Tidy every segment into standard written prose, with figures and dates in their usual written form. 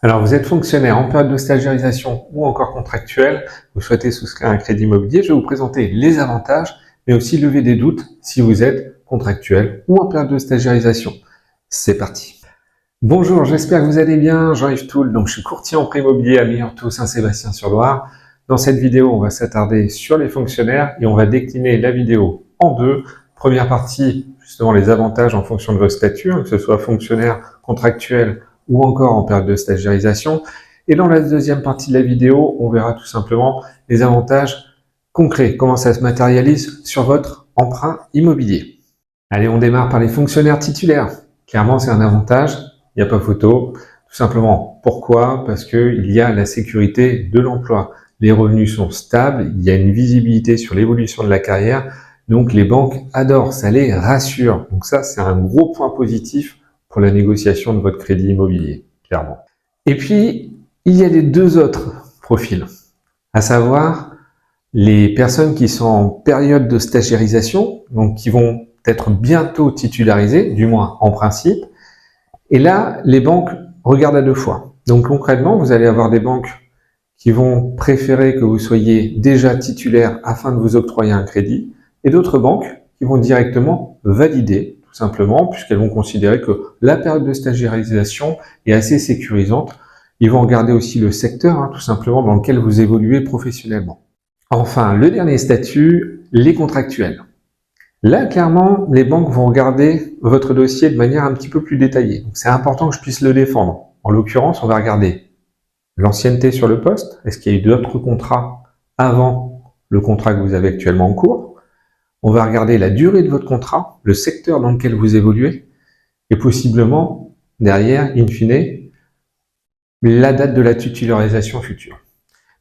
Alors, vous êtes fonctionnaire en période de stagiarisation ou encore contractuel, vous souhaitez souscrire un crédit immobilier, je vais vous présenter les avantages, mais aussi lever des doutes si vous êtes contractuel ou en période de stagiarisation. C'est parti. Bonjour, j'espère que vous allez bien, Jean-Yves Toul, donc je suis courtier en prêt immobilier à Meilleurtaux Saint-Sébastien-sur-Loire. Dans cette vidéo, on va s'attarder sur les fonctionnaires et on va décliner la vidéo en deux. Première partie, justement les avantages en fonction de votre statut, que ce soit fonctionnaire, contractuel ou encore en période de stagiarisation. Et dans la deuxième partie de la vidéo, on verra tout simplement les avantages concrets, comment ça se matérialise sur votre emprunt immobilier. Allez, on démarre par les fonctionnaires titulaires. Clairement, c'est un avantage, il n'y a pas photo. Tout simplement, pourquoi? Parce qu'il y a la sécurité de l'emploi. Les revenus sont stables, il y a une visibilité sur l'évolution de la carrière, donc les banques adorent, ça les rassure. Donc ça, c'est un gros point positif pour la négociation de votre crédit immobilier, clairement. Et puis, il y a les deux autres profils, à savoir les personnes qui sont en période de stagiarisation, donc qui vont être bientôt titularisées, du moins en principe. Et là, les banques regardent à deux fois. Donc concrètement, vous allez avoir des banques qui vont préférer que vous soyez déjà titulaire afin de vous octroyer un crédit, et d'autres banques qui vont directement valider, tout simplement, puisqu'elles vont considérer que la période de stagiarisation est assez sécurisante. Ils vont regarder aussi le secteur, tout simplement, dans lequel vous évoluez professionnellement. Enfin, le dernier statut, les contractuels. Là, clairement, les banques vont regarder votre dossier de manière un petit peu plus détaillée. Donc, c'est important que je puisse le défendre. En l'occurrence, on va regarder l'ancienneté sur le poste. Est-ce qu'il y a eu d'autres contrats avant le contrat que vous avez actuellement en cours? On va regarder la durée de votre contrat, le secteur dans lequel vous évoluez, et possiblement, derrière, in fine, la date de la titularisation future.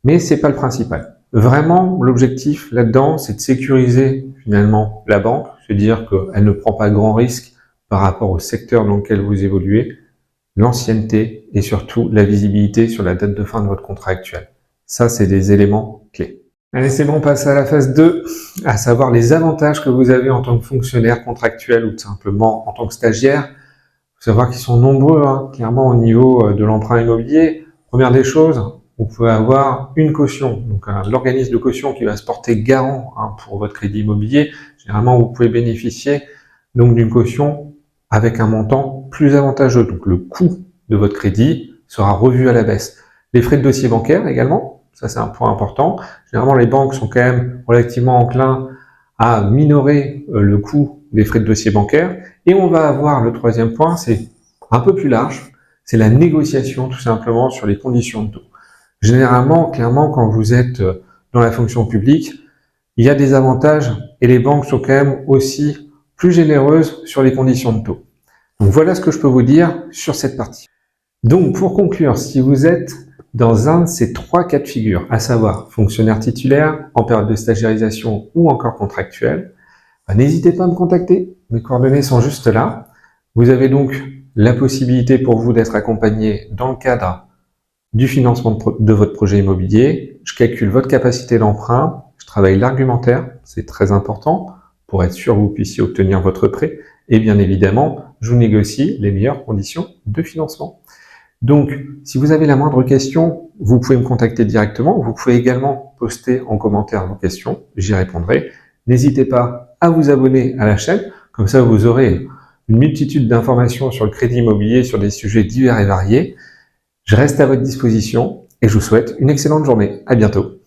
Mais c'est pas le principal. Vraiment, l'objectif là-dedans, c'est de sécuriser finalement la banque, se dire qu'elle ne prend pas grand risque par rapport au secteur dans lequel vous évoluez, l'ancienneté et surtout la visibilité sur la date de fin de votre contrat actuel. Ça, c'est des éléments clés. Allez, c'est bon, on passe à la phase 2, à savoir les avantages que vous avez en tant que fonctionnaire contractuel ou tout simplement en tant que stagiaire. Il faut savoir qu'ils sont nombreux, clairement, au niveau de l'emprunt immobilier. Première des choses, vous pouvez avoir une caution, donc l'organisme de caution qui va se porter garant pour votre crédit immobilier. Généralement, vous pouvez bénéficier donc d'une caution avec un montant plus avantageux. Donc le coût de votre crédit sera revu à la baisse. Les frais de dossier bancaire également, ça c'est un point important. Généralement, les banques sont quand même relativement enclins à minorer le coût des frais de dossier bancaire. Et on va avoir le troisième point, c'est un peu plus large, c'est la négociation tout simplement sur les conditions de taux. Généralement, clairement, quand vous êtes dans la fonction publique, il y a des avantages et les banques sont quand même aussi plus généreuses sur les conditions de taux. Donc voilà ce que je peux vous dire sur cette partie. Donc pour conclure, si vous êtes dans un de ces trois cas de figure, à savoir fonctionnaire titulaire, en période de stagiarisation ou encore contractuel, n'hésitez pas à me contacter, mes coordonnées sont juste là. Vous avez donc la possibilité pour vous d'être accompagné dans le cadre du financement de votre projet immobilier. Je calcule votre capacité d'emprunt, je travaille l'argumentaire, c'est très important pour être sûr que vous puissiez obtenir votre prêt. Et bien évidemment, je vous négocie les meilleures conditions de financement. Donc, si vous avez la moindre question, vous pouvez me contacter directement. Vous pouvez également poster en commentaire vos questions, j'y répondrai. N'hésitez pas à vous abonner à la chaîne, comme ça vous aurez une multitude d'informations sur le crédit immobilier, sur des sujets divers et variés. Je reste à votre disposition et je vous souhaite une excellente journée. À bientôt.